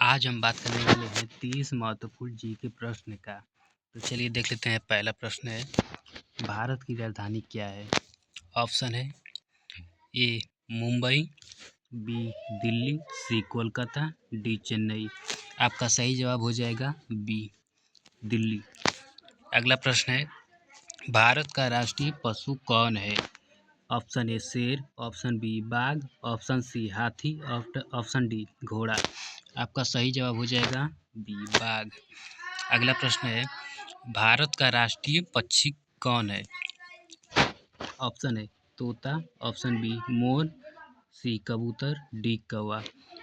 आज हम बात करने वाले हैं 30 महत्वपूर्ण जीके प्रश्न का। तो चलिए देख लेते हैं। पहला प्रश्न है, भारत की राजधानी क्या है? ऑप्शन है ए मुंबई, बी दिल्ली, सी कोलकाता, डी चेन्नई। आपका सही जवाब हो जाएगा बी दिल्ली। अगला प्रश्न है, भारत का राष्ट्रीय पशु कौन है? ऑप्शन ए शेर, ऑप्शन बी बाघ, ऑप्शन सी हाथी, ऑप्शन डी घोड़ा। आपका सही जवाब हो जाएगा बी बाघ। अगला प्रश्न है, भारत का राष्ट्रीय पक्षी कौन है? ऑप्शन है तोता, ऑप्शन बी मोर, सी कबूतर, डी कौवा।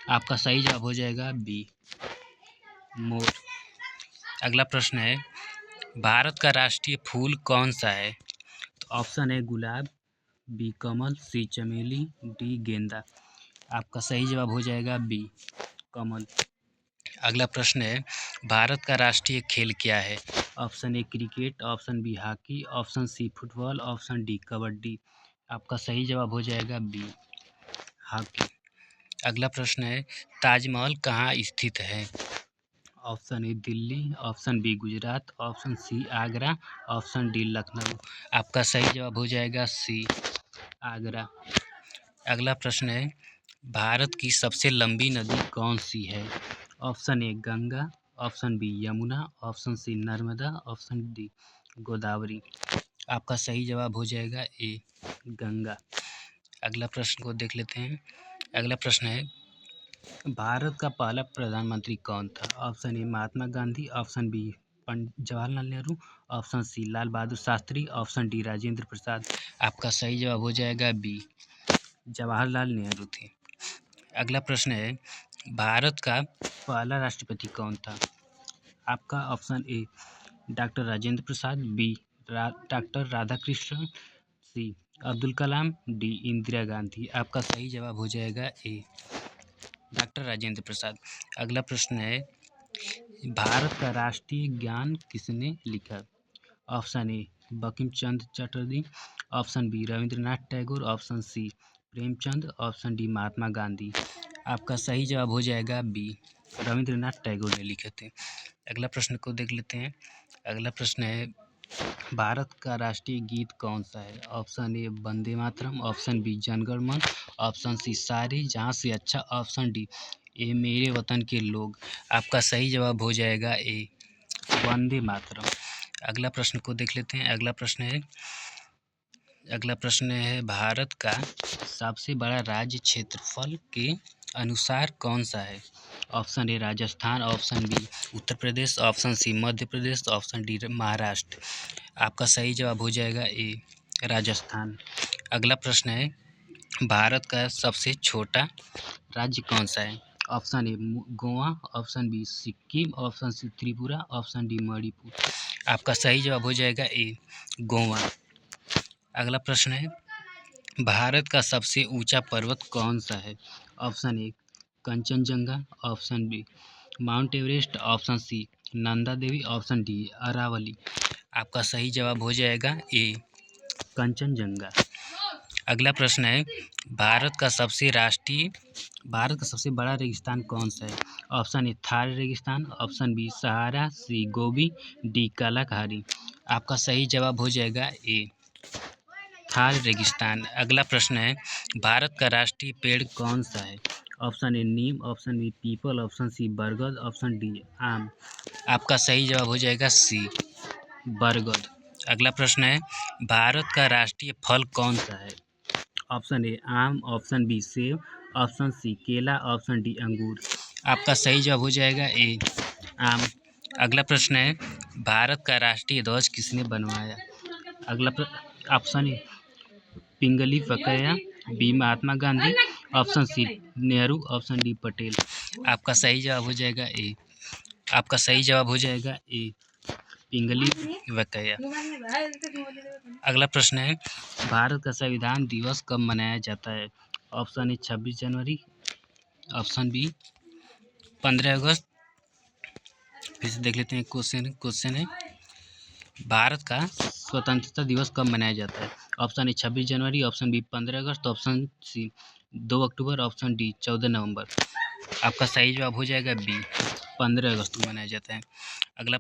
आपका सही जवाब हो जाएगा बी मोर। अगला प्रश्न है, भारत का राष्ट्रीय फूल कौन सा है? तो ऑप्शन है गुलाब, बी कमल, सी चमेली, डी गेंदा। आपका सही जवाब हो जाएगा बी कमल। अगला प्रश्न है, भारत का राष्ट्रीय खेल क्या है? Option A cricket, option B hockey, option C football, option D kabaddi. आपका सही जवाब हो जाएगा बी हॉकी। अगला प्रश्न है, ताजमहल कहाँ स्थित है? Option A Delhi, option B Gujarat, option C Agra, option D Lucknow. आपका सही जवाब हो जाएगा सी आगरा। अगला प्रश्न है, भारत की सबसे लंबी नदी कौन सी है? Option A Ganga, option B Yamuna, option C Narmada, option D Godavari. आपका सही जवाब हो जाएगा ए गंगा। अगला प्रश्न को देख लेते हैं। अगला प्रश्न है, भारत का पहला प्रधानमंत्री कौन था? Option A Mahatma Gandhi, option B Pandit Jawaharlal Nehru, option C Lal Bahadur Shastri, option D Rajendra Prasad. आपका सही जवाब हो जाएगा बी जवाहरलाल नेहरू थे। अगला प्रश्न है, भारत का पहला राष्ट्रपति कौन था? आपका option A doctor Rajendra Prasad, B doctor Radhakrishnan, C Abdul Kalam, D Indira Gandhi. आपका सही जवाब हो जाएगा ए डॉक्टर राजेंद्र प्रसाद। अगला प्रश्न है, भारत का राष्ट्रीय ज्ञान किसने लिखा? Option A Bankim Chandra Chatterjee, option B Rabindranath Tagore, option C Premchand, option D Mahatma Gandhi. आपका सही जवाब हो जाएगा बी रविंद्रनाथ टैगोर ने लिखे थे। अगला प्रश्न को देख लेते हैं। अगला प्रश्न है, भारत का राष्ट्रीय गीत कौन सा है? Option A Vande Mataram, option B Jana Gana Mana, option सी सारे जहाँ से अच्छा, ऑप्शन डी ए मेरे वतन के लोग। आपका सही जवाब हो जाएगा ए वंदे मातरम। अगला प्रश्न को देख लेते हैं। अगला प्रश्न है, भारत का सबसे बड़ा राज्य क्षेत्रफल के अनुसार कौन सा है? Option A Rajasthan, option B Uttar Pradesh, option C Madhya Pradesh, option D Maharashtra. आपका सही जवाब हो जाएगा ए राजस्थान। अगला प्रश्न है, भारत का सबसे छोटा राज्य कौन सा है? Option A Goa, option B Sikkim, option C Tripura, option D Manipur. आपका सही जवाब हो जाएगा ए गोवा। अगला प्रश्न है, भारत का सबसे ऊंचा पर्वत कौन सा है? Option A Kanchenjunga, option B mount Everest, option C Nanda Devi, option D Aravalli. आपका सही जवाब हो जाएगा ए कंचनजंगा। अगला प्रश्न है, भारत का सबसे बड़ा रेगिस्तान कौन सा है? ऑप्शन ए थार रेगिस्तान, ऑप्शन बी सहारा, सी गोबी, डी कालाहारी। आपका सही जवाब हो जाएगा ए थार रेगिस्तान। अगला प्रश्न है, भारत का राष्ट्रीय पेड़ कौन सा है? Option A neem, option B peepal, option C बरगद, ऑप्शन डी आम। आपका सही जवाब हो जाएगा सी बरगद। अगला प्रश्न है, भारत का राष्ट्रीय फल कौन सा है? ऑप्शन ए आम, ऑप्शन बी सेब, ऑप्शन सी केला, ऑप्शन डी अंगूर। आपका सही जवाब हो जाएगा ए आम। अगला प्रश्न है, भारत का राष्ट्रीय ध्वज किसने बनवाया? ऑप्शन ए पिंगली फकैया, B Mahatma Gandhi, option C Nehru, option D Patel. आपका सही जवाब हो जाएगा ए पिंगली फकैया। अगला प्रश्न है, भारत का संविधान दिवस कब मनाया जाता है? ऑप्शन ए 26 जनवरी, ऑप्शन बी 15 अगस्त। फिर से देख लेते हैं। क्वेश्चन है, भारत का स्वतंत्रता दिवस कब मनाया जाता है? ऑप्शन ए 26 जनवरी, ऑप्शन बी 15 अगस्त, ऑप्शन सी 2 अक्टूबर, ऑप्शन डी 14 नवंबर। आपका सही जवाब हो जाएगा बी, 15 अगस्त को मनाया जाता है। अगला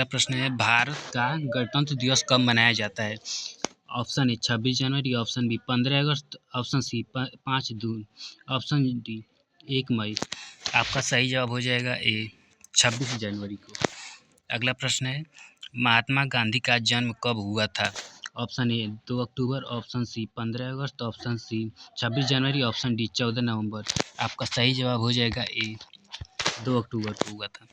प्रश्न है भारत का गणतंत्र दिवस कब मनाया जाता है? ऑप्शन ए 26 जनवरी, ऑप्शन बी 15 अगस्त, ऑप्शन सी 5 जून, ऑप्शन डी 1 मई। आपका सही जवाब हो जाएगा ए, 26 जनवरी को। अगला प्रश्न है महात्मा गांधी का जन्म कब हुआ था? ऑप्शन ए 2 अक्टूबर, ऑप्शन सी 15 अगस्त, ऑप्शन सी 26 जनवरी, ऑप्शन डी 14 नवंबर। आपका सही जवाब हो जाएगा ए, 2 अक्टूबर को हुआ था।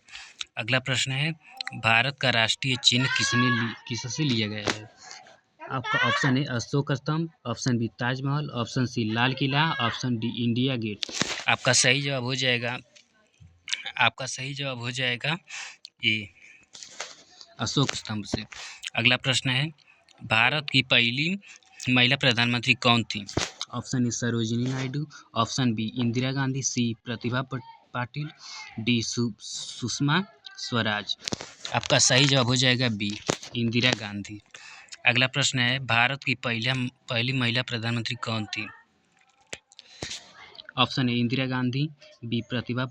अगला प्रश्न है भारत का राष्ट्रीय चिन्ह किससे लिया गया है? आपका ऑप्शन है Ashok Stambh, option B Taj Mahal, option C Lal Qila, option D India Gate. आपका सही जवाब हो जाएगा ए, अशोक स्तंभ से। अगला प्रश्न है भारत की पहली महिला प्रधानमंत्री कौन थी? Option A Sarojini Naidu, option B Indira Gandhi, C Pratibha Patil, D Sushma Swaraj. आपका सही जवाब हो जाएगा बी, इंदिरा गांधी। अगला प्रश्न है भारत की पहली महिला प्रधानमंत्री कौन थी? Option A Indira Gandhi, B Pratibha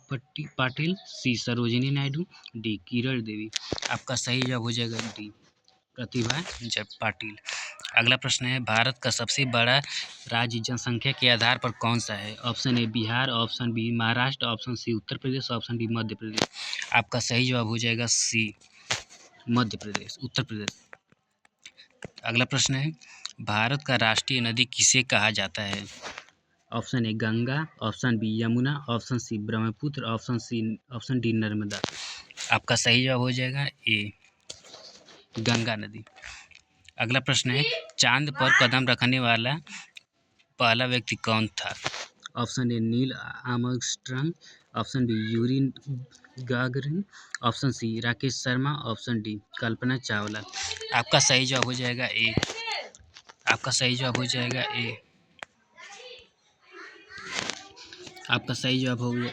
Patil, C Sarojini Naidu, D Kiran Devi. आपका सही जवाब हो जाएगा डी, प्रतिभा पाटिल। अगला प्रश्न है भारत का सबसे बड़ा राज्य जनसंख्या के आधार पर कौन सा है? Option A Bihar, option B Maharashtra, option C Uttar Pradesh, option D Madhya Pradesh. आपका सही जवाब हो जाएगा सी, उत्तर प्रदेश। अगला प्रश्न है भारत का राष्ट्रीय नदी किसे कहा जाता है? Option A Ganga, option B Yamuna, option C Brahmaputra, option D Narmada. आपका सही जवाब हो जाएगा ए, गंगा नदी। अगला प्रश्न है चांद पर कदम रखने वाला पहला व्यक्ति कौन था? Option A Neil Armstrong, option B Yuri Gagarin, option C Rakesh Sharma, option D Kalpana Chawla. आपका सही जवाब हो जाएगा ए, आपका सही जवाब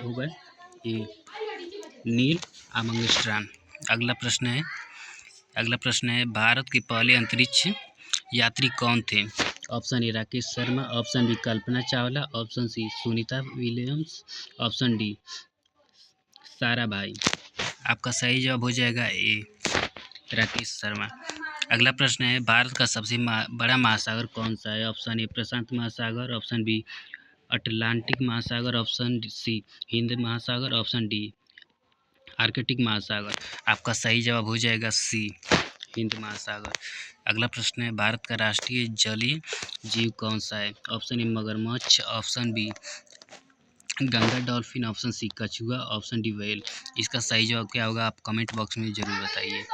होगा ए, नील आर्मस्ट्रांग। अगला प्रश्न है भारत के पहले अंतरिक्ष यात्री कौन थे? Option A Rakesh Sharma, option B Kalpana Chawla, option C Sunita Williams, option D Sarabhai. आपका सही जवाब हो जाएगा ए, राकेश शर्मा। अगला प्रश्न है भारत का सबसे बड़ा महासागर कौन सा है? ऑप्शन ए प्रशांत महासागर, ऑप्शन बी अटलांटिक महासागर, ऑप्शन सी हिंद महासागर, ऑप्शन डी आर्कटिक महासागर। आपका सही जवाब हो जाएगा सी, हिंद महासागर। अगला प्रश्न है भारत का राष्ट्रीय जलीय जीव कौन सा है? ऑप्शन ए मगरमच्छ, option B Ganga dolphin, option C कछुआ, ऑप्शन डी व्हेल। इसका सही जवाब क्या होगा आप कमेंट बॉक्स में ज़रूर बताइए।